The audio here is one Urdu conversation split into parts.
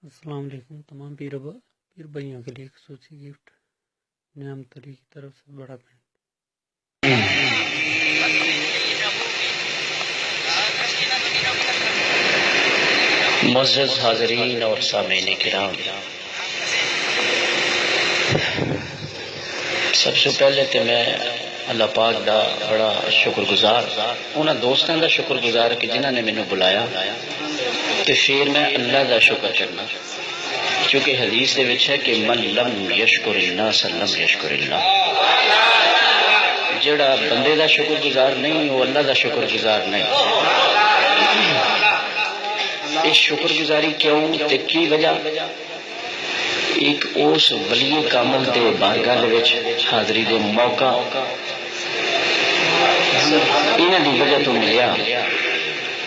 السلام علیکم تمام پیر بھائیوں کے لیے خصوصی گفٹ نعمت علی کی طرف سے بڑا پینٹ۔ معزز حاضرین اور سامعین کرام، سب سے پہلے تو میں اللہ پاک دا بڑا شکر گزار انہاں دوستاں دا شکر گزار کہ جنہاں نے مینوں بلایا، تو پھر میں اللہ دا شکر کرنا، کیونکہ حدیث دے وچ ہے کہ من لم یشکر الناس لم یشکر اللہ، جڑا بندے دا شکر گزار نہیں وہ اللہ دا شکر گزار نہیں۔ اس شکر گزاری کیوں تے کی وجہ؟ ایک اس ولی کامل دے بارگاہ وچ حاضری دے موقع انہاں دی وجہ تو ملیا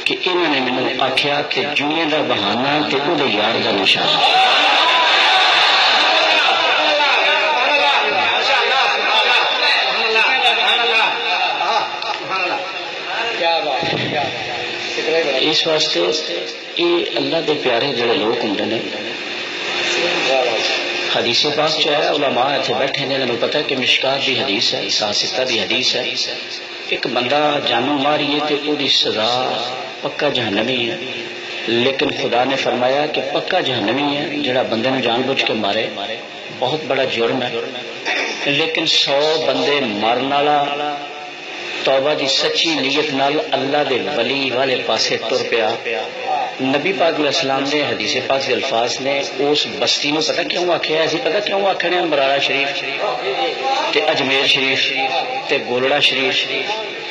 کہ انہوں نے مینوں آکھیا کہ جمعے دا بہانہ تے او دے یار دا نشان۔ اس واسطے یہ اللہ دے پیارے جڑے لوگ ہوندے نے، حدیث پاک چ ہے، علماء اتنے بیٹھے نے، انہوں پتہ ہے کہ مشکات دی حدیث ہے، ساستہ دی حدیث ہے، ایک بندہ جانو ماری ہے تو وہ دی سزا پکا جہنمی ہے، لیکن خدا نے فرمایا کہ پکا جہنمی ہے جڑا بندے نے جان بوجھ کے مارے، بہت بڑا جرم ہے، لیکن 100 بندے مارن والا توبہ دی سچی نیت نال اللہ دے ولی والے پاسے تر پیا۔ نبی پاک علیہ السلام نے حدیث پاک کے الفاظ نے اس بستی میں پتہ کیوں آکھیا ہے؟ پتہ کیوں آکھنے ہیں مرارا شریف تے اجمیر شریف تے گولڑا شریف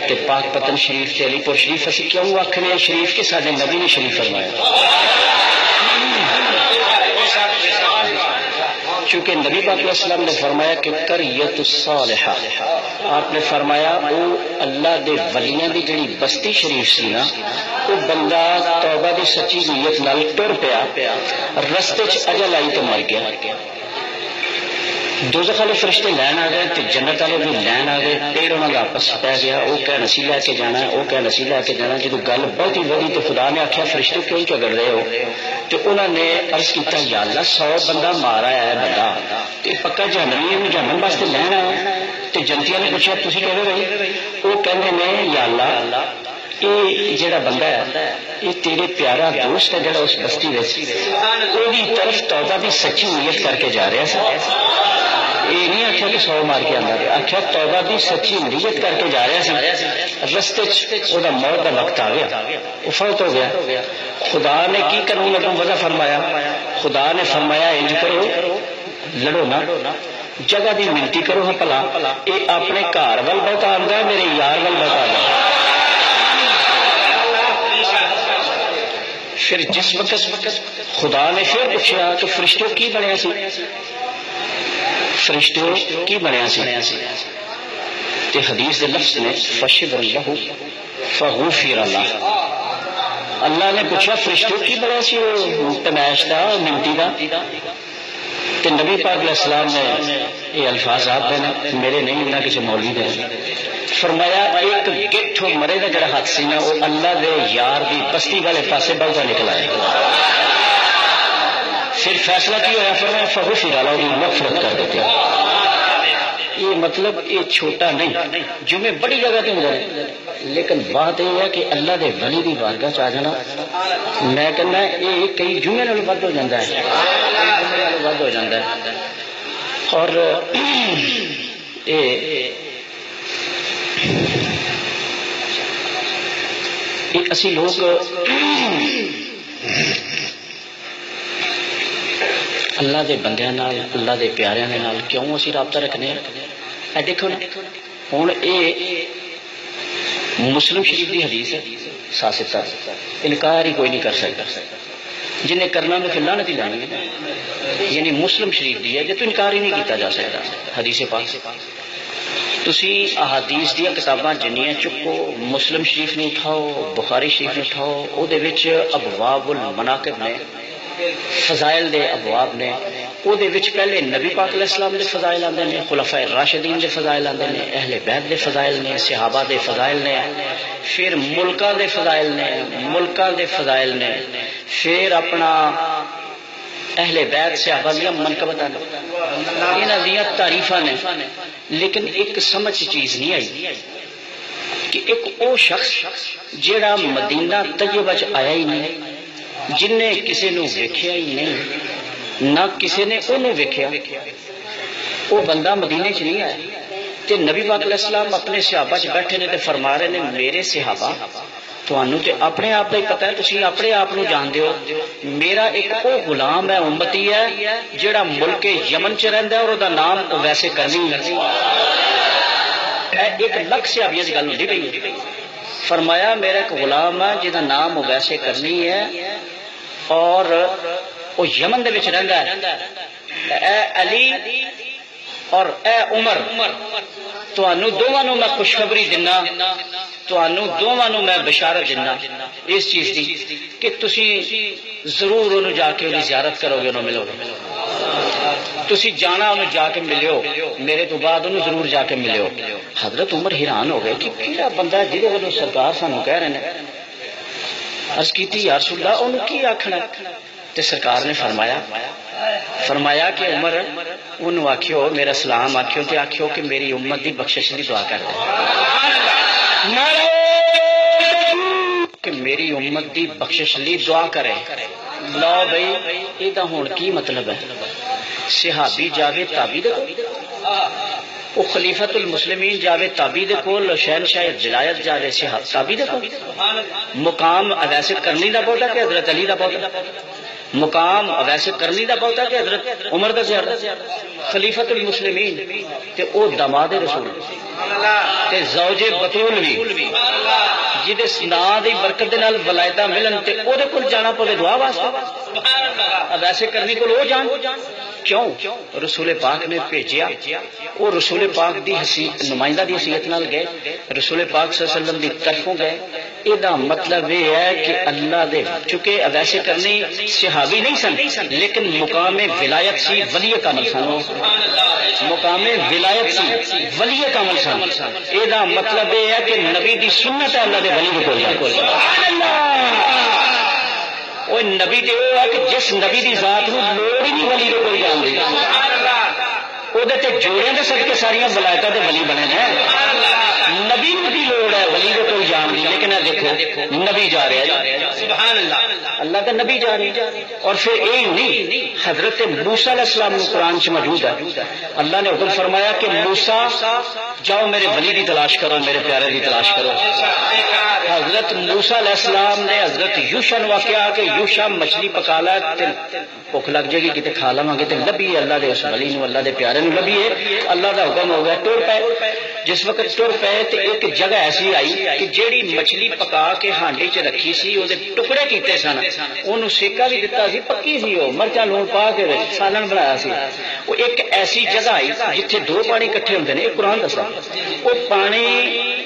تے پاک پتن شریف تے علی پور شریف، اسی کیوں آکھنے ہیں شریف کہ سارے نبی نے شریف فرمایا؟ چونکہ نبی پاک علیہ السلام نے فرمایا کہ قریۃ الصالحہ، آپ نے فرمایا وہ اللہ دے ولیاں دی جڑی بستی شریف سی نا، وہ بندہ توبہ دی سچی نیت نال ٹر پیا، رستے چ اجل آئی تو مر گیا، دوزخ والے فرشتے لین آ گئے تو جنت والے بھی لین آ گئے، پھر انہوں نے آپس پی گیا، وہ کہ نسی لے کے جانا ہے، وہ کہ نسی لے کے جانا۔ جب گل بہت ہی بڑی تو خدا نے آخیا فرشتے کیوں جھگڑ رہے ہو؟ تو انہوں نے عرض کیا یا اللہ 100 بندہ مار آیا ہے بندہ، یہ پکا جہنمی ہے، جہنم واسطے لین آیا۔ تو جنتیاں نے پوچھا تھی کہہ رہے؟ وہ کہتے ہیں یا اللہ یہ جڑا بندہ ہے یہ تیرے پیارا دوست ہے جڑا اس بستی وہی طرف توبہ بھی سچی نیت کر کے جا رہا سا، یہ نہیں آخیا کہ 100 مار کے آدھا، آخیا توبہ بھی سچی نیت کر کے جا رہا سا، رستے وہ موت کا وقت آ گیا، وہ فوت ہو گیا۔ خدا نے کی قانون اگوں وضع فرمایا؟ خدا نے فرمایا انج کرو لڑو نہ، جگہ دی منتی کرو ہاں پلا، یہ اپنے گھر وال بہت آتا ہے، میرے یار وال بہت آتا ہے۔ پھر جس وقت خدا نے پھر پوچھا کہ فرشتوں کی بنیا سی؟ فرشتوں کی بنیا سی؟ تے حدیث دے لفظ نے فشبر لہ فغفر لہ، اللہ نے پوچھا فرشتوں کی بنیا سی؟ وہ تمائش دا منتی دا۔ تے نبی پاک علیہ السلام نے یہ الفاظ آپ دینا میرے نہیں، نہ کسی مولوی دے، فرمایا ایک گٹھ مرے دا جڑا ہاتھ سی نا وہ اللہ دے یار دی بستی والے پاسے بہتا نکلا ہے۔ پھر فیصلہ کی ہوا؟ فرمایا فغفر لہ، مغفرت کر دیتے۔ یہ مطلب یہ چھوٹا نہیں، جمعے بڑی جگہ تے ہوں گے، لیکن بات یہ ہے کہ اللہ دے ولی دی بارگاہ چ آ جانا، میں کہنا یہ کئی جمعے نال ود ہو جاتا ہے، ود ہو جاتا ہے۔ اور ایک اسی لوگ اللہ دے بندیاں نال، اللہ دے پیاریاں دے نال کیوں اسی رابطہ رکھنے ہیں؟ دیکھو نا ہوں یہ مسلم شریف دی حدیث ہے، ساستہ انکار ہی کوئی نہیں کر سکتا، جنہیں کرنا میں پھر لعنت ہی لانی ہے، یعنی مسلم شریف دی ہے جی تو انکار ہی نہیں کیتا جا سکتا۔ حدیث پاک تسی احادیث دیا کتاباں جنیاں چکو، مسلم شریف نے اٹھاؤ، بخاری شریف نے اٹھاؤ، او دے وچ ابواب المناقب نے، فضائل دے ابواب نے، او دے وچ پہلے نبی پاک علیہ السلام دے فضائل آندے نے، خلفائے راشدین دے فضائل آندے نے، اہل بیت دے فضائل نے، صحابہ دے فضائل نے، پھر ملکاں دے فضائل نے، ملکاں دے فضائل نے، پھر اپنا اہل بیت صحابہ دیاں منقبتاں نے، انہاں دیاں تعریفاں نے، لیکن ایک سمجھ چیز نہیں آئی کہ ایک او شخص جیڑا مدینہ طیبہ چ آیا ہی نہیں، جن نے کسی نو ویکھیا ہی نہیں، نہ کسی نے انہوں ویکھیا، وہ بندہ مدینے چ نہیں آیا تے نبی پاک علیہ السلام اپنے صحابہ چ بیٹھے نے تے فرما رہے نے میرے صحابہ تانوں تے اپنے آپ کا ہی پتہ ہے، تسی اپنے آپ نو جان دیو، میرا ایک او غلام ہے، امتی ہے جیڑا ملک یمن چ رہندا ہے اور دا نام ویسے کرنی ایک لکھ صحابیاں دی گل ہوندی پئی، فرمایا میرا ایک غلام ہے جہاں نام ویسے کرنی ہے اور وہ یمن دے وچ رہندا ہے، اے علی اور اے عمر تانوں دوواں نوں میں خوشخبری دینا، تانوں دوواں نوں میں بشارت دینا اس چیز دی کہ تسی ضرور انہوں جا کے انہیں زیارت کرو گے، انہوں ملو گے، تسی جانا انہوں جا کے ملیو، میرے تو بعد انہوں ضرور جا کے ملیو۔ حضرت عمر حیران ہو گئے کہ کیڑا بندہ ہے جہدے والوں سرکار سانوں کہہ رہے ہیں، عرض کیتی یا رسول اللہ انہوں کی آکھنا، تے سرکار نے فرمایا کہ عمر انہوں آکھیو میرا سلام آکھیو تے آکھیو کہ میری امت دی بخشش دی دعا کر دے، کہ میری امت دی بخشش لی دعا کرے۔ لو بھائی یہ ہون کی مطلب ہے، صحابی جاوے تابی دے وہ خلیفت المسلمین جاوے تابی دے کول، شہنشاہ ولایت جاوے تابی دے کول، مقام ویسے کرنی دا بہتا کہ حضرت علی دا بہتا، مقام ویسے کرنی دا بہتا کہ حضرت عمر دا زیادہ، خلیفت المسلمین تے او داماد رسول تے زوج بطول بھی جہدے نا دی برکت دے نال ولایتاں ملن تے او دے کول جانا پوے دعا واسطے، ویسے کرنی کول او جان کیوں؟ رسول پاک نے بھیجیا، وہ رسول پاک دی نمائندہ دی حیثیت نال گئے، رسول پاک صلی اللہ علیہ وسلم دی طرفوں گئے۔ یہ مطلب یہ ہے کہ اللہ دے چونکہ ویسے کرنی صحابی نہیں سن لیکن مقام ولایت سی، ولی کامل سن، مقام ولایت سی، ولی کامل سن۔ یہ مطلب یہ ہے کہ نبی دی سنت ہے اللہ دے ولی کول۔ وہ نبی تے وہ ہے کہ جس نبی دی ذات نو لوڑ ہی نہیں ولی دے کوئی جان دی، وہ جوڑے دے صدقے ساریا ولایتاں دے ولی بنے ہیں۔ نبی نو دی لوڑ ہے ولی دے کوئی جان دی، لیکن دیکھو نبی جا رہا ہے، سبحان اللہ، اللہ کا نبی جا رہا ہے۔ اور پھر یہ نہیں، حضرت موسیٰ علیہ السلام نے قرآن سے موجود ہے، اللہ نے حکم فرمایا کہ موسیٰ جاؤ میرے ولی دی تلاش کرو، میرے پیارے دی تلاش کرو۔ حضرت موسیٰ علیہ السلام نے حضرت یوشع نو کہا کہ یوشع مچھلی پکا لا، بھوک لگ جائے گی کتنے کھا لواں گے، تے لبھی اللہ دے اس ولی نو، اللہ دے پیارے نو لبھی ہے، اللہ دا حکم ہو گیا ٹر پے۔ جس وقت ٹر پے تے ایک جگہ ایسی آئی کہ جیڑی مچھلی پکا کے ہانڈی چ رکھی سی وہ ٹکڑے کیتے سن، انہوں سیکا بھی دتا سی، پکی سی، وہ مرچا لون پا کے سالن بنایا سی۔ وہ ایک ایسی جگہ آئی جتھے دو پانی کٹھے ہوندے نے، قرآن دسدا، وہ پانی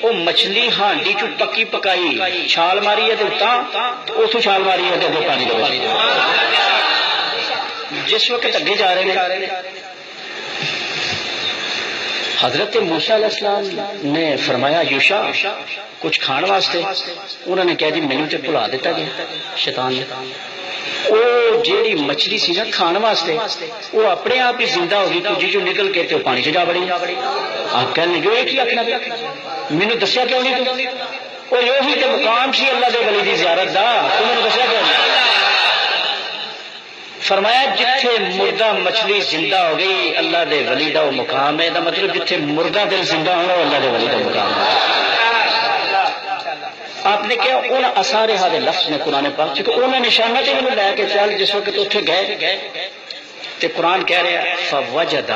وہ مچھلی ہانڈی چ پکی پکائی چھال ماری ہے اتوں چھال ماری ہے اگے پانی دے۔ جس وقت اگے جا رہے ہیں حضرت موسیٰ علیہ السلام نے فرمایا یوشع کچھ کھان واسطے، انہوں نے کہا جی مینو تے بھلا دیتا گیا شیطان نے۔ وہ جیڑی مچھلی سی نا کھان واسطے وہ اپنے آپ ہی زندہ ہو گئی، کجی جو نکل کے تو پانی چ جا بڑی۔ آپ کہنے جو ایک ہی آخنا پیا مینو دسیا کیوں نہیں تو؟ وہ یہی تے مقام سی اللہ دے ولی دی زیارت دا، تو میں نے دسیا کیوں نہیں؟ فرمایا جتھے مردہ مچھلی زندہ ہو گئی اللہ دے ولی دا وہ مقام ہے، دا مطلب جتھے مردہ دل زندہ ہونا وہ اللہ دے ولی دا مقام ہے۔ آپ نے کیا ان اثارہ دے لفظ نے قرآن پاک چونکہ انہوں نے نشانہ تے انہوں لے کے چل جس وقت اتنے گئے تے قرآن کہہ رہے ہیں فوجد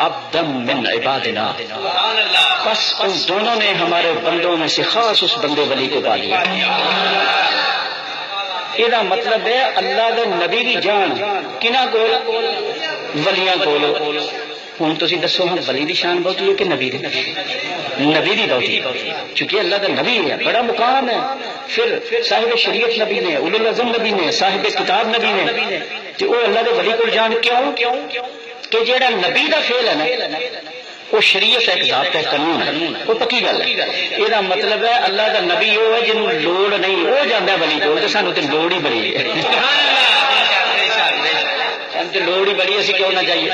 عبدا من عبادنا، بس ان دونوں نے ہمارے بندوں میں سے خاص اس بندے ولی کو پا لیا۔ یہ مطلب ہے اللہ دے نبی دی جان کنہ کول؟ ولیاں کول۔ ہوں تسی دسو ہم ولی دی شان بہت ہے کہ نبی دی؟ نبی دی بہت ہے، چونکہ اللہ دا نبی ہے، بڑا مقام ہے۔ پھر صاحب شریعت نبی نے، اولو العزم نبی نے، صاحب کتاب نبی نے، تو وہ اللہ دے ولی کول جان کیوں؟ کہ جیڑا نبی دا فعل ہے نا وہ شریعت ایک ضابطہ قانون ہے، وہ پکی گل ہے۔ یہ مطلب ہے اللہ دا نبی وہ ہے جنہوں لوڑ نہیں، وہ جانا ولی کول، تو سانوں تے لوڑ ہی بڑی ہے۔ اسی کیوں نہ جائیے.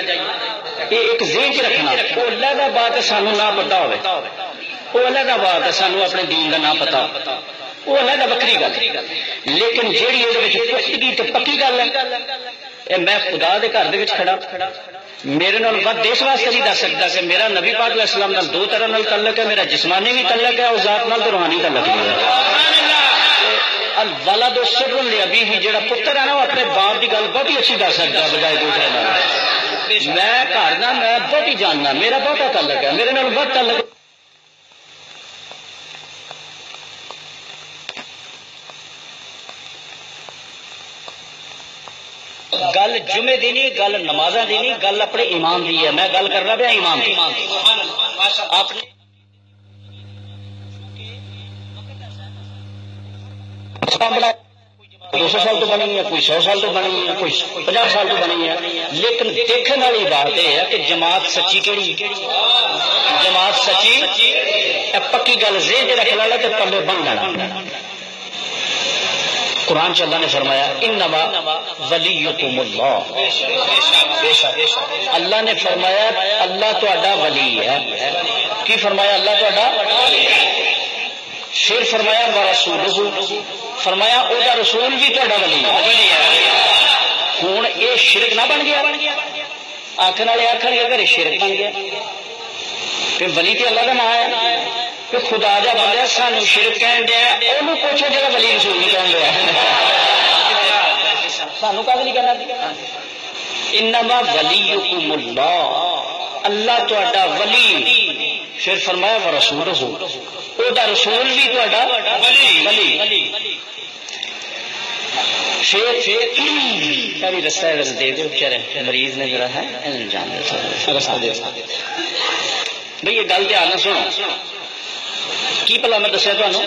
یہ ایک ذہن چ رکھنا. وہ اللہ کا بات سانو نہ پتا ہوئے, وہ اللہ کا بات ہے سانو اپنے دین کا نہ پتا, وہ اللہ کا وکری گل. لیکن جیڑی یہ پختگی تو پکی گل ہے, میں خدا دے گھر دے وچ کھڑا, میرے نال ود اس واسطے نہیں دس سکتا کہ میرا نبی پاک علیہ السلام نال دو طرح نال تعلق ہے, میرا جسمانی بھی تعلق ہے اور ذات نال روحانی تعلق بھی ہے. الولد سر لابیہ, جڑا پتر ہے نا وہ اپنے باپ کی گل بہت ہی اچھی کر سکتا ہے بجائے دوسرے نال. میں گھر دا میں بہت ہی جاننا, میرا بہت تعلق ہے, میرے نال بہت تعلق. گل جمعے دی نہیں, گل نمازاں دی نہیں, گل اپنے ایمان دی ہے. میں گل کر رہا پیا ایمان دی. اپنے 200 سال تو بنی ہے, کوئی 100 سال تو بنی ہے, کوئی 50 سال تو بنی ہے. لیکن دیکھنے والی بات یہ ہے کہ جماعت سچی کیڑی, جماعت سچی پکی گل ذہن رکھ لا تے پلے بن جانا. قرآن چ اللہ نے فرمایا انما ولیکم اللہ, اللہ نے فرمایا اللہ تہاڈا ولی ہے. کی فرمایا اللہ تہاڈا, پھر فرمایا ورسولہ, فرمایا او دا رسول بھی تہاڈا ولی ہے. ہوں یہ شرک نہ بن گیا, آخر والے آخر گے اگر شرک بن گیا کہ ولی تے اللہ کا نام ہے کہ خدا جا بندہ سانو شرک کہن دیا, وہ پوچھو جا ولی رسول نہیں کہن دیا, سانو کا نہیں کہنا. انما ولیکم اللہ, اللہ تہاڈا ولی. پھر فرمایا ورسولہ, او دا رسول بھی تہاڈا ولی. پھر رستہ دے دو بچارے مریض نے ذرا ہے جان رستہ دے. بھئی یہ گل دھیان نہ سنو, کی پلا میں دسیا تمہیں,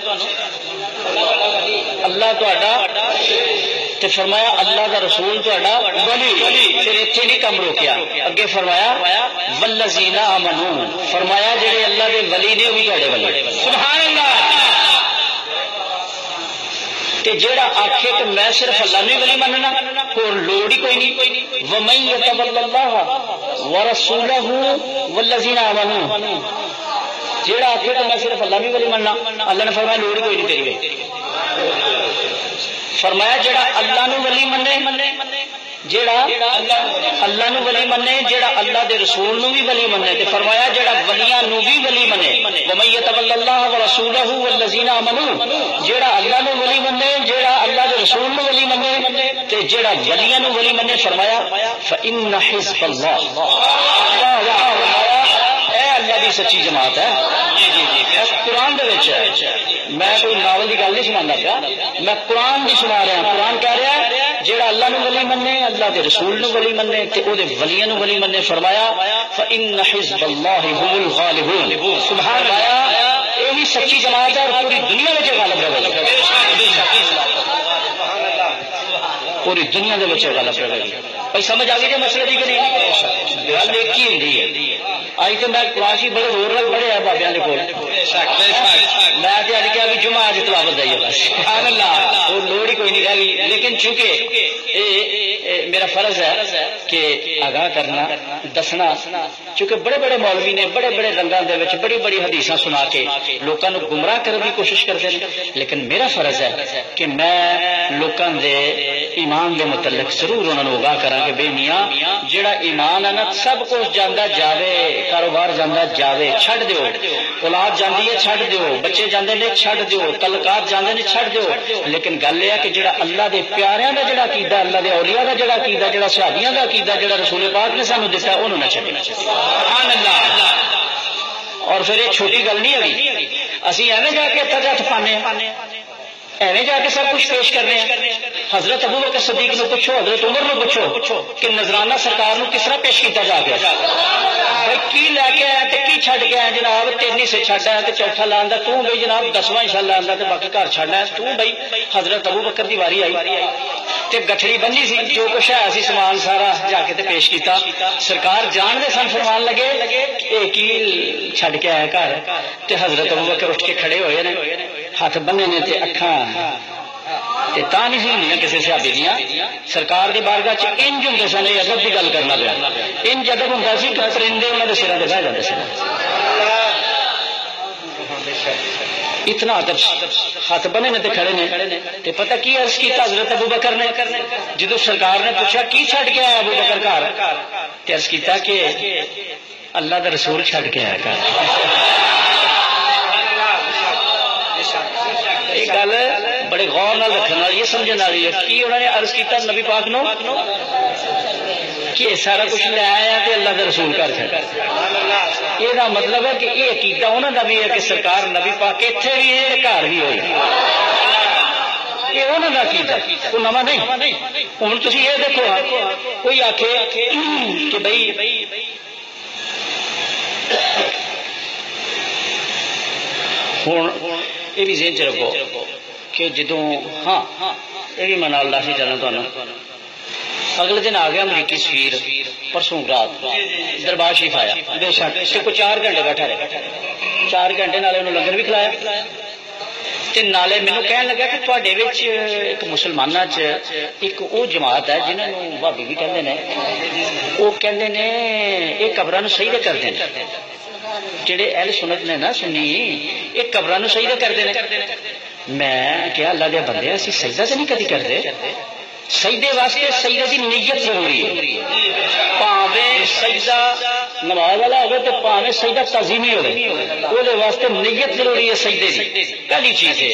اللہ تہاڈا تے فرمایا اللہ دا رسول تہاڈا ولی. پھر اتنے نہیں کم روکیا, اگے فرمایا والذین آمنوا, فرمایا جڑے اللہ دے ولی نے وہ بھی تہاڈے ولی. سبحان اللہ. تے جیڑا آکھے کہ میں صرف اللہ نے ولی مننا, اور لوڑ ہی کوئی نہیں. ومن یتول اللہ ورسولہ والذین آمنوا, جیڑا آکھے کہ میں صرف اللہ نے ولی مننا, اللہ نے فرمایا لوڑ ہی کوئی نہیں تیری. فرمایا جیڑا اللہ نو ولی منے, جیڑا اللہ نو ولی منے, جیڑا اللہ دے رسول نو بھی ولی منے. تے فرمایا جیڑا ولیاں نو بھی ولی منے, ومن یتول اللہ ورسولہ والذین آمنوا, جیڑا اللہ نو ولی منے, جیڑا اللہ دے رسول نو ولی منے, تے جیڑا ولیاں نو ولی منے, فرمایا فإن حزب اللہ, اے اللہ دی سچی جماعت ہے. قرآن دے وچ میں کوئی ناول کی گل نہیں سنا پیا, میں قرآن بھی سنا رہا. قرآن کہہ رہا ہے جیڑا اللہ نو ولی منے, اللہ دے رسول نو ولی منے, تے او دے ولیاں نو ولی منے. فرمایا فإن حزب اللہ هم الغالبون. سبحان اللہ, یہی سچی جماعت ہے اور پوری دنیا میں غالب رہے گی, پوری دنیا دے وچ غالب رہے گی. بھائی سمجھ آ گئی جی مسئلے کی کہ نہیں؟ گل ایک ہی ہوندی ہے. اج تو میں کلاس ہی بڑے زور نال پڑھے ہیں بابیاں دے کول, میں تے اج کہا بھی جمعہ اج تلاوت دی ہے بس. سبحان اللہ, اور لوڑ ہی کوئی نہیں رہ گئی. لیکن چونکہ میرا فرض ہے کہ آگاہ کرنا, دسنا, چونکہ بڑے بڑے مولوی نے بڑے بڑے رنگاں دے وچ بڑی بڑی حدیثاں سنا کے لوکاں نو گمراہ کرنے کی کوشش کرتے ہیں. لیکن میرا فرض ہے کہ میں لوکاں دے ایمان دے متعلق ضرور انہاں نو آگاہ کراں کہ بے میاں جڑا ایمان ہے نا سب کچھ جاندا جاوے, کاروبار جاندا جاوے, چھڈ دیو. اولاد جاندی ہے چھڈ دیو, بچے جاندے نے چھڈ دیو, تعلقات جاندے نے چھڈ دیو. لیکن گل یہ ہے کہ جڑا اللہ دے پیاریاں دا جڑا عقیدہ, اللہ دے اولیاء دا جڑا عقیدہ, جڑا صحابیاں دا عقیدہ, جڑا رسول پاک نے سانو دتا انہوں نہ چھڈنا. سبحان اللہ. اور پھر یہ چھوٹی گل نہیں ہوگی, اسی ایویں جا کے ہاتھ پانے, ایویں جا کے سب کچھ پیش کرنے ہیں. حضرت ابو بکر صدیق نو پوچھو, حضرت عمر نو پوچھو کہ نذرانہ سرکار نو کس طرح پیش کیتا جا کے, بھائی کی لے کے آیا تے کی چھڈ کے آیا جناب, 3 حصے چھڈ آیا تے چوتھا لاندا تو بھائی جناب 10واں حصہ لاندا تے باقی گھر چھڈنا ہے تو بھائی. حضرت ابو بکر دی واری آئی تے گٹھڑی بنی سی, جو کچھ ہے سی سامان سارا جا کے تے پیش کیتا. سرکار جان دے سن فرمان لگے اے کی چھڈ کے آیا گھر, تے حضرت ابو بکر اٹھ کے کھڑے ہوئے نے, ہاتھ بننے نے تے اکھاں تا نہیں سی ہوں کسی صحابی دیا سرکار کے بارگاہ چ انج ہوں سن یہ ادب کی گل کرنا پیا انج ادب ہوں سی کہ پرندے انہوں کے سروں سے بہ جاتے سن اتنا ادب ہاتھ بنے نے کھڑے نے تے پتہ کی عرض کیتا حضرت ابو بکر نے جدو سرکار نے پوچھا کی چھڈ کے آیا ابو بکر گھر تے عرض کیتا کہ اللہ دا رسول چھڈ کے آیا گھر یہ گل بڑے غور نال رکھنے والی یہ سمجھنے والی ہے کہ انہوں نے عرض کیتا نبی پاک نو کہ سارا کچھ لے آیا تے اللہ کے رسول گھر چھڈ یہ مطلب ہے کہ یہ عقیدہ انہوں کا بھی ہے کہ سرکار نبی پاک اتنے بھی ہے گھر بھی ہوئی یہ انہوں کا عقیدہ کوئی نواں نہیں ہوں تھی یہ دیکھو کوئی آخے کہ بھائی ہوں یہ بھی ذہن چ رکھو کہ جدو ہاں یہ بھی میں نال دس چلنا تمہیں اگلے دن آ گیا امریکی سفیر پرسوں رات دربار شریف آیا بے شک کوئی 4 گھنٹے بیٹھا رہا 4 گھنٹے نالے انہوں لنگر بھی کھلایا تے نالے مینوں کہن لگا کہ تواڈے وچ ایک مسلماناں چ ایک او جماعت ہے جنہاں نوں بھابی بھی کہندے نے او کہندے نے یہ قبراں نوں سجدہ کردے نے جڑے اہل سنت نے نا سنی یہ قبراں نوں سجدہ کردے نے میں کیا اللہ دے بندے اسی سجدہ تے نہیں کدی کردے سجدے واسطے سجدے دی نیت ضروری ہے پاویں سجدہ نماز والا ہوگا تو پاویں سجدہ تعظیمی ہوگا وہ واسطے نیت ضروری ہے سجدے دی پہلی چیز ہے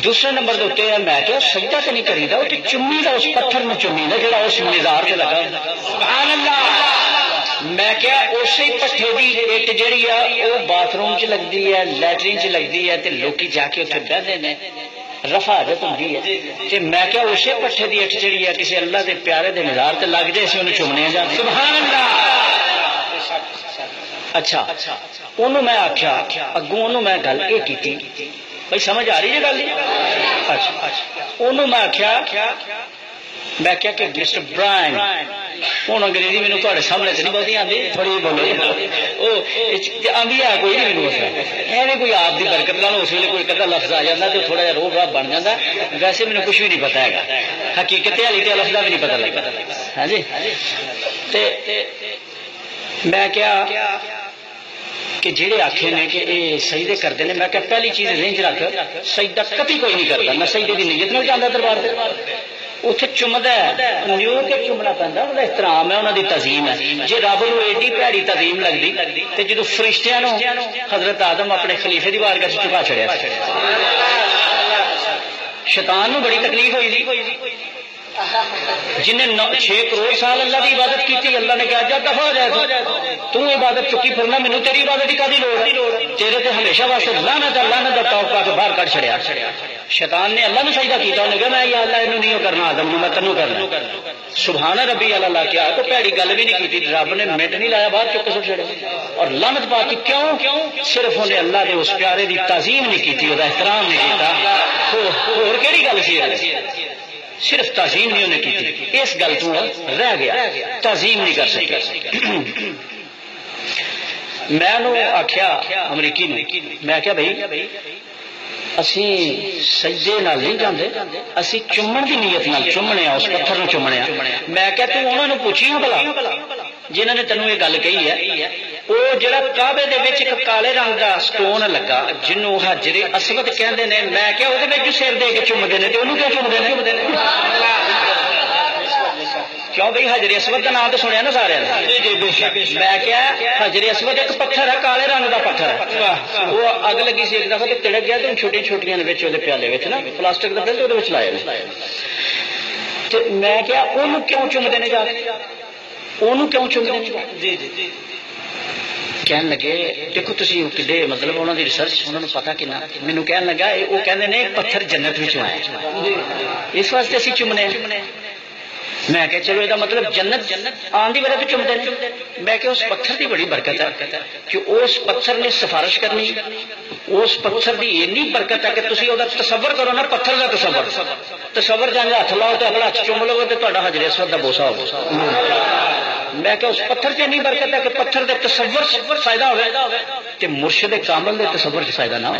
دوسرے نمبر کے اتنے میں کیا سجدہ تو نہیں کریدا وہ چمی دا اس پتھر میں چمی دا جڑا اس مزار سے لگا سبحان اللہ میں کیا اسی پٹھے دی اٹ جڑی ہے وہ باتھ روم چ لگتی ہے لیٹرین چ لگتی ہے تے لوکی جا کے اتنے بہتے ہیں رفع حاجت ہوندی ہے تے میں کیا اسی پٹھے دی اٹ جڑی ہے کسی اللہ دے پیارے دے مزار تے لگ جائے اسی انہوں چومنے جا سبحان اللہ اچھا انہوں میں آخیا اگوں انہوں میں گل یہ کی بھائی سمجھ آ رہی ہے گل اچھا انہوں میں آخیا میں کیا کہ مسٹر برائن ہوں انگریزی مینوں تھوڑے سامنے تو نہیں بہت آتی تھوڑی بولو آدھی ہے کوئی نہیں مینوں ایویں کوئی آپ کی برکت نال اس ویلے کوئی کدا لفظ آ جاتا تو تھوڑا جہا روح راہ بن جاتا ویسے مینوں کچھ بھی نہیں پتا ہے حقیقت والی تے لفظ کا بھی نہیں پتا لگتا ہاں جی میں کیا کہ جہے آخے نے کہ یہ سجدے کرتے ہیں میں کہ پہلی چیز ذہن چ رکھ سجدہ کبھی کوئی نہیں کرتا میں سجدے کی نیت نال جانا دربار سے اتنے چومتا ہے نیو کے چومنا پہنتا انہوں کا احترام ہے انہوں کی تعظیم ہے جی رب نو ایڈی پیڑی تعظیم لگتی تو جدو فرشتیاں حضرت آدم اپنے خلیفے کی بارگاہ چکا چڑیا شیطان نو بڑی تکلیف ہوئی تھی جنہیں 6 کروڑ سال اللہ کی عبادت کی اللہ نے کہا جا دفع ہو جائے تو عبادت چکی پھرنا مینوں تیری عبادت کی لوڑ ہے تیرے تے ہمیشہ واسطے لعنت دا توق پا کے باہر کٹ چھڑیا شیطان نے اللہ نے سجدہ کیتا انہوں نے کہا میں یا اللہ انہوں نہیں کرنا آدم میں تینوں کرنا سبحان ربی اللہ کیا تو پیڑی گل بھی نہیں کی رب نے منٹ نہیں لایا باہر چک سٹ چھڑیا اور لعنت پا کے کیوں صرف انہیں اللہ کے اس پیارے دی تعظیم نہیں کی وہ احترام نہیں کیتا اور کہڑی گل سی صرف تعظیم نہیں انہیں کی اس گل تو رہ گیا تعظیم نہیں کر سکے میں آخیا امریکی میں کیا بھائی اسی سجدے نال نہیں جاندے اسی چومن کی نیت نال چومنے اس پتھر نو چومنے میں کیا تو انہوں نے پوچھی بلا جنہوں نے تینوں یہ گل کہی ہے وہ جڑا کعبے دے وچ ایک کالے رنگ دا سٹون لگا جنوں حجر اسود کہندے نے میں کیا وہ وچ سر دے کے چومدے نے تے انہوں کیوں چومدے نے کیوں بھائی حجر اسود کا نام تو سنیا نا سارے میں کیا حجر اسود ایک پتھر ہے کالے رنگ کا پتھر ہے وہ اگ لگی سی ایک دفعہ تو تڑک گیا تو چھوٹی چھوٹیاں پیالے نا پلاسٹک کا پھر وہ لائے میں کیا انہوں کیوں چومتے ہیں جا کے انہوں کیوں چومتے ہیں کہن لگے دیکھو تھی کدے مطلب انہوں کی ریسرچ انہوں نے پتا کنا مینو کہن لگا وہ کہتے ہیں پتھر جنت میں آئے اس واسطے اسی چومنے میں کہ چلو یہ مطلب جنت آن کی وجہ تو چومتے ہیں میں کہ اس پتھر کی بڑی برکت ہے کہ اس پتھر نے سفارش کرنی اس پتھر کی اینی برکت ہے کہ تھی وہ تصور کرو نا پتھر کا تصور جانے ہاتھ لاؤ تو اپنا ہاتھ چوم لو تو حجر اسود کا بوسا ہو میں کہ اس پتھر سے اینی برکت ہے کہ پتھر کے تصور فائدہ ہوئے مرشد کامل کے تصور سے فائدہ نہ ہو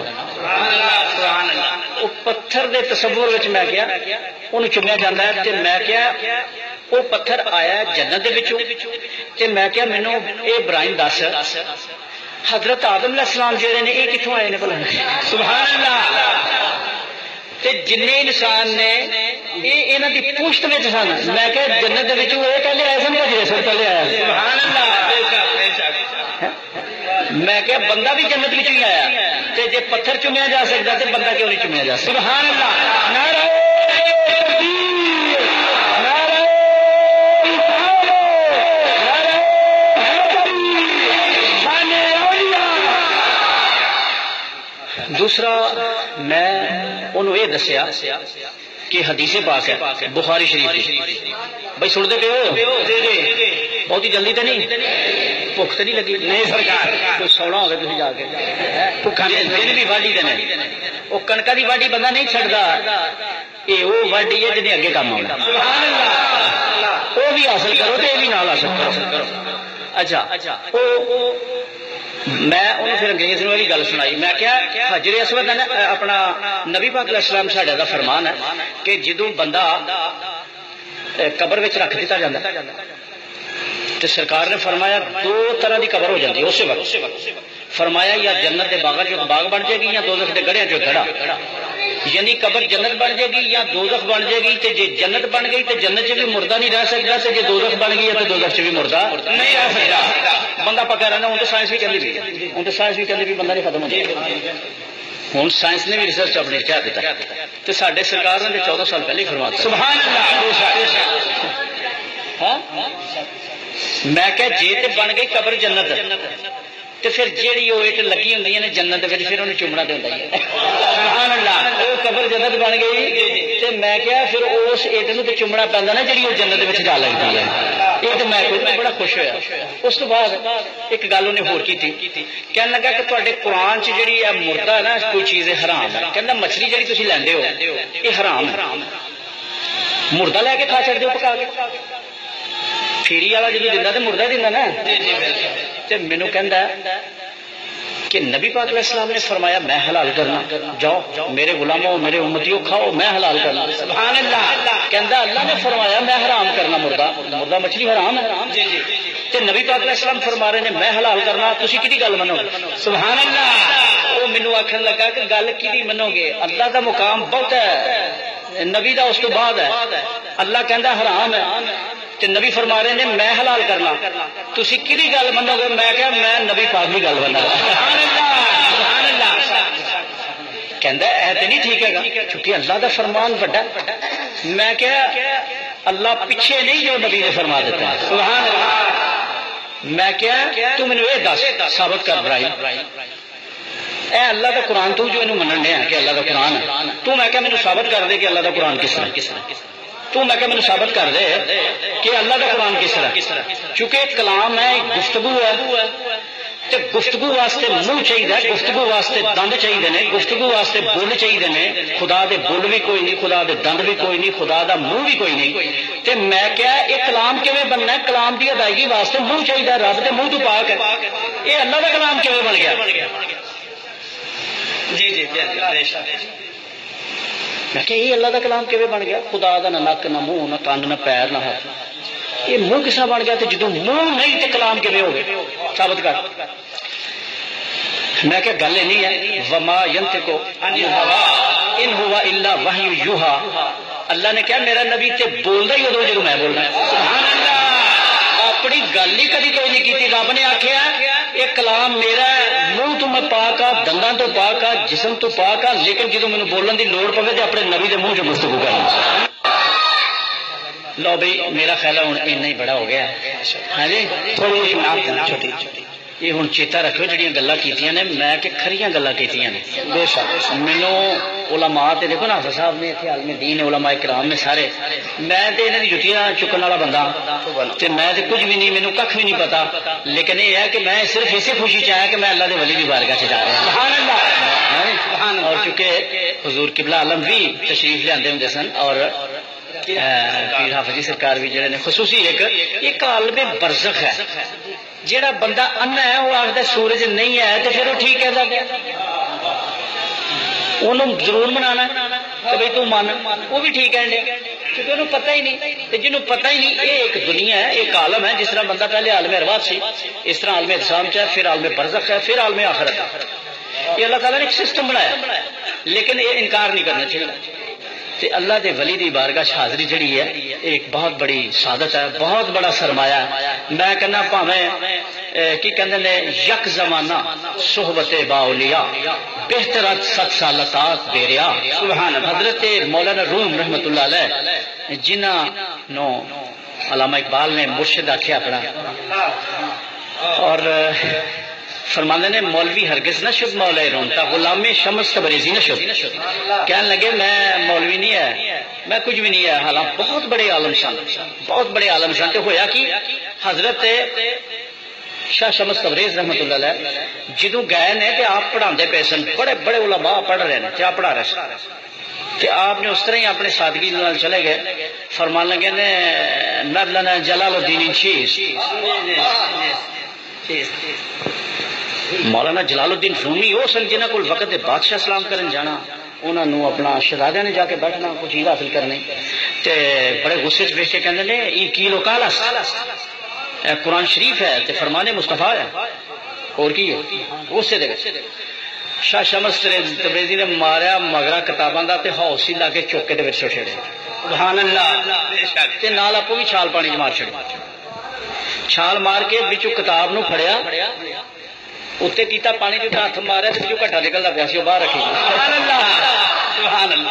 وہ پتھر دے تصور وچ میں کیا انہوں چومیا جاتا ہے تے میں کیا وہ پتھر آیا جنت دے وچوں تے میں کیا مینوں اے ابراہیم دس حضرت آدم علیہ السلام جڑے نے یہ کتوں آئے نے بھلا سبحان اللہ تے جن انسان نے یہ انہاں دی پوشت وچ سن میں کہ جنت دے وچوں اے پہلے آئے سن کہ سر پہلے آیا سبحان اللہ میں کہ بندہ بھی جنت وچ ہی آیا تے جے پتھر چومیا جا سکدا تے بندہ کیوں نہیں چومیا جا سکدا سبحان اللہ نعرہ دوسرا میں انہوں یہ دسیا کہ حدیث پاک ہے بخاری شریف بھائی سنتے پے ہو بہت ہی جلدی تو نہیں بھوک تو نہیں لگی نہیں سرکار کوئی سونا ہوگا تھی جا کے بھوکا دن بھی واڈی دینا وہ کنکا کی واڈی بندہ نہیں چڑھتا یہ وہ واڈی ہے جنہیں اگے کام آنا وہ بھی حاصل کرو تو یہ بھی نال حاصل کرو اچھا میں انہوں پھر انگریز نے گل سنائی میں کیا حجر اسود اپنا نبی پاک علیہ السلام ساڈے دا فرمان ہے کہ جدو بندہ قبر وچ رکھ دیتا جاتا تو سرکار نے فرمایا دو طرح دی قبر ہو جاتی اسی وقت فرمایا یا جنت دے باغ جو باغ بن جائے گی یا دوزخ دے گڑھیاں جو گڑھا یعنی قبر جنت بن جائے گی یا دوزخ بن جائے گی تے جے جنت بن گئی تے جنت چ بھی مردہ نہیں رہ سکتا تے جے دوزخ بن گئی تے دوزخ چ بھی مردہ نہیں رہ سکتا بندہ پکا رہنا ہوں تو سائنس بھی کہندی بھی ہوں تو سائنس بھی کہندی بھی بندہ نہیں ختم ہو جائے ہوں سائنس نے بھی ریسرچ اپنی کیا دیتا تو سارے سرکار نے 14 سال پہلے فرما دیا سبحان اللہ میں کہ جے تے بن گئی قبر جنت تو پھر جیڑی وہ اٹ لگی ہوں نے جنت پھر انہوں چومنا تو ہوتا ہی ہے سبحان اللہ وہ قبر جنت بن گئی تو میں کیا پھر اس اٹ نو تو چومنا پہنتا نا جی وہ جنت جا لگتی ہے یہ تو میں بڑا خوش ہوا اس تو بعد ایک گل انہیں ہور کی کہنے لگا کہ تے قرآن چ جی مردہ ہے نا کوئی چیز حرام ہے کہنا مچھلی جی تھی لیندے ہو یہ حرام ہے مردہ لے کے کھا چڑھتے ہو پکا کے پھیری والا جب دینا تو مردہ دینا نا مینو کہ نبی پاک علیہ السلام نے فرمایا میں حلال کرنا جاؤ میرے غلاموں میرے امتیوں کھاؤ میں حلال کرنا سبحان اللہ کہندا اللہ نے فرمایا میں حرام کرنا مردہ مچھلی حرام ہے تے نبی پاک علیہ السلام فرما رہے ہیں میں حلال کرنا تسی کدی گل منو سبحان اللہ وہ مینو آخر لگا کہ گل کدی منو گے اللہ دا مقام بہت ہے نبی دا اس تو بعد ہے اللہ کہندا حرام ہے تے نبی فرما رہے ہیں میں حلال کرنا تسی کدی گل منو گے میں کہا میں نبی پاک کی گل منا کہندا اے تے نہیں ٹھیک ہے گا چونکہ اللہ دا فرمان بڑا میں کہا اللہ پیچھے نہیں جو نبی نے فرما دیتا ہے سبحان اللہ میں کہا تو مینوں یہ دس ثابت کر ابراہیم اے اللہ دا قرآن تو جو انہوں منن دیا کہ اللہ دا قرآن ہے تو میں کہا مینوں ثابت کر دے کہ اللہ دا قرآن کس طرح تو میں کہ مجھے ثابت کر دے کہ اللہ کا قرآن کس طرح چونکہ کلام ہے گفتگو ہے تو گفتگو واسطے منہ چاہیے گفتگو واسطے دند چاہیے نے گفتگو واسطے بول چاہیے نے خدا دے بول بھی کوئی نہیں خدا دے دند بھی کوئی نہیں خدا دا منہ بھی کوئی نہیں تے میں کیا یہ کلام کیویں بننا ہے کلام کی ادائیگی واسطے منہ چاہیے رب دے منہ تو پاک ہے یہ اللہ کا کلام کیویں بن گیا جی جی میں کہ یہ اللہ کا کلام کیویں بن گیا خدا دا نہ نک نہ منہ نہ کان نہ پیر نہ ہاتھ یہ منہ کس طرح بن گیا تو جدو منہ نہیں تو کلام کیویں ہو گئے ثابت کر میں کہ گل نہیں ہے وما ینطق عن الہوا ان هو الا وحی یوحا اللہ نے کہا میرا نبی تے بولدا ہی ادو جدو میں بولنا سبحان اللہ اپنی گل ہی کدی کوئی نہیں کی رب نے آخیا یہ کلام میرا منہ تو میں پاک آ دنداں تو پاک آ جسم تو پاک آ لیکن جدو مینوں بولن دی لوڑ پوے تے اپنے نبی دے منہ چ گفتگو کرنا لو بھائی میرا خیال ہے ہوں اتنا ہی بڑا ہو گیا ہاں جی تھوڑی چھوٹی یہ ہوں چیتا رکھو جہاں گلا کیتیاں نے میں کہ کھریاں گلا کیتیاں نے بے شک مینو علماء تے دیکھو نا حافظ صاحب نے اتنے عالم دین علماء کرام نے سارے میں تے انہاں دی جتیاں چکن والا بندہ تے میں تے کچھ بھی نہیں مینوں کھ بھی نہیں پتا لیکن یہ ہے کہ میں صرف اسی خوشی چاہیا کہ میں اللہ دے ولی دی بارگاہ چ جا رہا ہوں سبحان اللہ اور چونکہ حضور قبلہ عالم بھی تشریف لے ہوندے سن اور پیر حافظ جی سرکار بھی جڑے نے خصوصی ایک عالم برزخ ہے جیڑا بندہ انا ہے وہ آخر سورج نہیں ہے تو پھر وہ ٹھیک کہتا انہوں ضرور منانا کہ بھائی تو مان، وہ بھی ٹھیک ہے کیونکہ انہوں پتہ ہی نہیں. جنہوں پتہ ہی نہیں، یہ ایک دنیا ہے، ایک عالم ہے. جس طرح بندہ پہلے عالم ارواح سی، اس طرح عالم اجسام ہے، پھر عالم برزخ ہے، پھر عالم آخرت ہے. یہ اللہ تعالیٰ نے ایک سسٹم بنایا، لیکن یہ انکار نہیں کرنا چاہیے. تے اللہ دے ولی دی بارگاہ حاضری جڑی ہے ایک بہت بڑی سعادت ہے، بہت بڑا سرمایہ ہے. میں کہنا پاویں کی کہندے نے یک زمانہ صحبت با اولیاء بہترات 7 سال اطاعت بیریا. سبحان اللہ. حضرت مولانا روم رحمت اللہ علیہ جنہاں نو علامہ اقبال نے مرشد آکھیا اپنا، اور فرماندے نے مولوی ہرگز نہ شد مولا رونتا، غلام شمس تبریزی نہ شد. کہنے لگے میں مولوی نہیں ہے، میں کچھ بھی نہیں ہے، حالانکہ بہت بڑے عالم سن، بہت بڑے عالم سن. تو ہویا کہ حضرت شاہ شمس تبریز رحمت اللہ علیہ جدوں گئے نے تے آپ پڑھاندے پے سن، بڑے بڑے علماء پڑھ رہے ہیں تے آپ پڑھا رہے سن. کہ آپ نے اس طرح ہی اپنے سادگی نال چلے گئے. فرمان لگے نے نہ لنا جلال الدین چیز، مولانا جلال الدین رومی وہ سن جنہاں کول وقت بادشاہ سلام کرن جانا، انہاں نو اپنا شہزادیاں نے جا کے بیٹھنا کچھ چیز حاصل کرنی. تے بڑے غصے چ بیٹھ کے کہندے نے ای کیلو کالس، اے قرآن شریف ہے تے فرمان مصطفیٰ ہے، اور کی ہے. غصے دے شاہ شمس تبریزی نے ماریا مگرا کتاباں دا تے ہاؤس ہی لا کے چوکے دے وچ سٹ چھڑے. سبحان اللہ. تے نال آپو بھی چھال پانی مار چھڑی. چھال مار کے وچوں کتاب نو پھڑیا، اتنے کیتا پانی جو ہاتھ ماریا تو گھٹا نکلتا پیا سی، باہر رکھی. سبحان اللہ.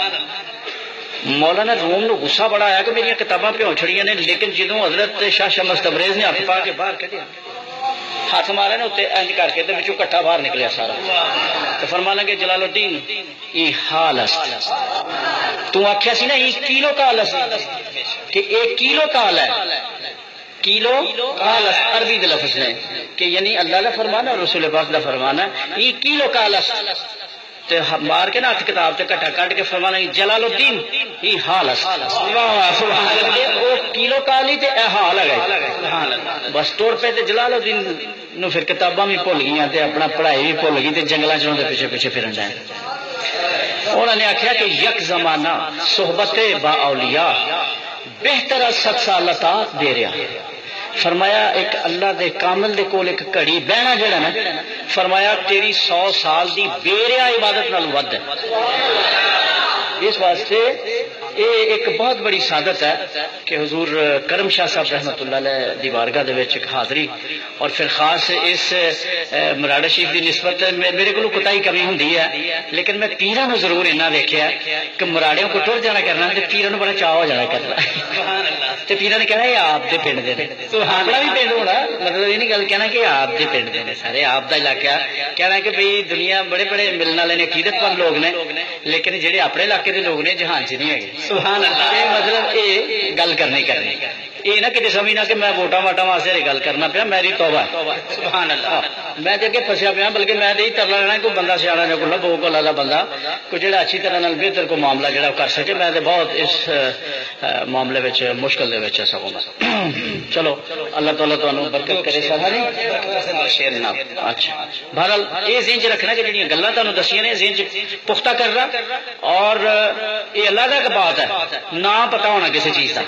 مولانا روم نو غصہ بڑا آیا کہ میری کتاباں پیوں چھڑیاں نے، لیکن جدوں حضرت شاہ شمس تبریز نے ہاتھ پا کے باہر کھڑیا، ہاتھ مارا نا اتنے انج کر کے وچوں کٹھا باہر نکلیا سارا. تو فرمان لگے جلال الدین ای حال است، تو آخیا سی نا ای کیلو کال است، کہ ایک کیلو کال ہے. کیلو کال عربی دے لفظ نے کہ یعنی اللہ کا فرمان اور رسول پاک کا فرمان ہے. یہ کیلو کال تے مار کے نا ہاتھ کتاب تے کٹا کٹ کے فرمانا جلال الدین یہ حال وہ کیلو کال ہی تے اے حال ہے. بس توڑ پہ تے جلال الدین نو پھر کتاباں بھی بھول گئی تے اپنا پڑھائی بھی بھول گئی تے جنگلاں چوں دے پیچھے پیچھے پھرن جائے. انہوں نے آخیا کہ یک زمانہ صحبت با اولیاء بہتر 7 سال اطاعت دے رہا. فرمایا ایک اللہ دے کامل دے کول ایک گھڑی بہنا جڑا نا، فرمایا تیری 100 سال دی بیریا عبادت نال ود ہے. اس واسطے یہ ایک بہت بڑی سعادت ہے کہ حضور کرم شاہ صاحب رحمت اللہ علیہ دی بارگاہ دے وچ حاضری، اور پھر خاص اس مراڑا شریف دی نسبت میرے کو کوتاہی کمی ہوندی ہے، لیکن میں پیراں نو ضرور اتنا دیکھیا کہ مراڑیوں کو ٹر جانا کرنا تے پیراں نو بڑا چاہ ہو جانا کرنا تے پیراں نے کہنا یہ آپ دے پنڈ دے نے. اپنا بھی پنڈ ہونا مطلب یہ نہیں گل کہنا کہ آپ دے پنڈ دے نے، سارے آپ دا علاقہ کہنا کہ بھئی دنیا بڑے بڑے ملن والے نے عقیدت مند لوگ نے، لیکن جہے اپنے علاقے دے لوگ نے جہان چ نہیں ہے. سبحان اللہ. مطلب یہ گل کرنی یہ نہ کہ سمجھنا کہ میں ووٹاں واٹاں واسطے گل کرنا پیا، میری توبہ. سبحان اللہ. میں تے اگے پھسیا پیا، بلکہ میں تے ترلا لینا کوئی بندہ سیاح جو کوئی لبو کولا دا بندہ کوئی جہاں اچھی طرح نال بہتر کوئی معاملہ جہاں کر سکے. میں تے بہت اس معاملے وچ مشکل دے وچ سکوں. چلو اللہ تعالیٰ تمہیں برکت کرے. سارا شیر جناب. اچھا بہرحال یہ ذہن چ رکھنا کہ جہاں گلاں تمہیں دسیاں نے ذہن چ پختہ کرنا، اور یہ اللہ کا بات ہے نہ پتا ہونا کسی چیز کا،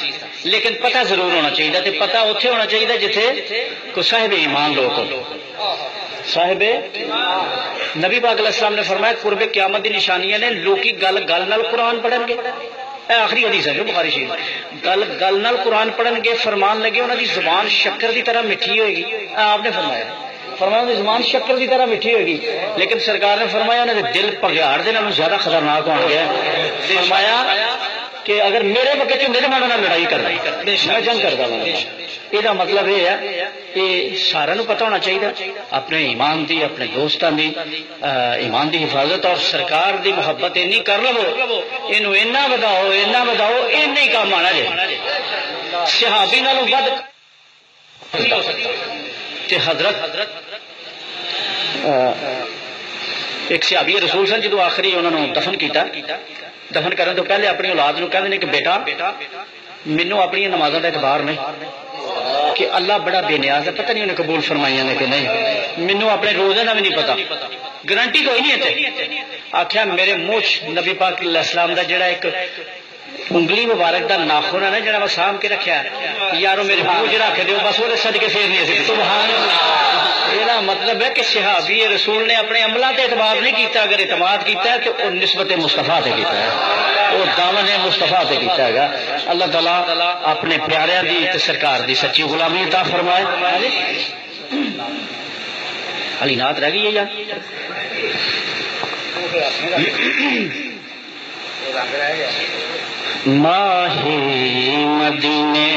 لیکن پتہ ضرور ہونا چاہیے. تے پتہ اتنے ہونا چاہیے جتھے کوئی صاحب ایمان لوگ ہو. صاحب نبی پاک علیہ السلام نے فرمایا قرب قیامت دی نشانیاں نے لوکی گل گل نال قرآن پڑھن گے. اے آخری حدیث ہے جو بخاری شریف. گل گل نال قرآن پڑھن گے، فرمان لگے انہوں دی زبان شکر دی طرح میٹھی ہوئے گی. آپ نے فرمایا فرمایا زبان شکر دی طرح میٹھی ہوئے گی، لیکن سرکار نے فرمایا انہوں نے دل پگیاڑ دے نالوں زیادہ خطرناک ہو گیا. فرمایا کہ اگر میرے وقت میرے مانا لڑائی کرنا میں جنگ کرتا ہوں. یہ مطلب یہ ہے کہ سارا پتہ ہونا چاہیے اپنے ایمان دی، اپنے دوستان دی ایمان دی حفاظت، اور سرکار دی محبت اینی کر لو، اینو اینا بداؤ اینا بداؤ، اینا ہی کام آنا جائے. صحابی نالوں ود حضرت ایک صحابی رسول سن جدو آخری انہوں نے دفن کیتا، دفن کرنے تو پہلے اپنی اولاد نو کہندے نے کہ بیٹا مینوں اپنی نمازاں دا اعتبار نہیں کہ اللہ بڑا بے نیاز ہے، پتہ نہیں انہیں قبول فرمائیاں نے کہ نہیں، مینوں اپنے روزے دا بھی نہیں پتا، گارنٹی کوئی نہیں ہے. آخیا میرے منہ نبی پاک علیہ السلام دا جڑا ایک انگلی مبارک دا ناخن ہے نا جڑا میں سام کے رکھیا یارو میرے منہ چ رکھ دیو بس وہ صدقے پھیر نہیں سی سبحان اللہ یہ مطلب ہے کہ صحابی رسول نے اپنے عملہ تے اعتماد نہیں کیتا اگر اعتماد کیتا ہے تو وہ نسبت مصطفیٰ تے کیتا ہے وہ دامن مصطفیٰ تے کیتا ہے گا اللہ تعالیٰ اپنے پیاریاں دی تے سرکار دی سچی غلامی عطا فرمائے علی نعت رہ گئی ہے یار ماہ مدینے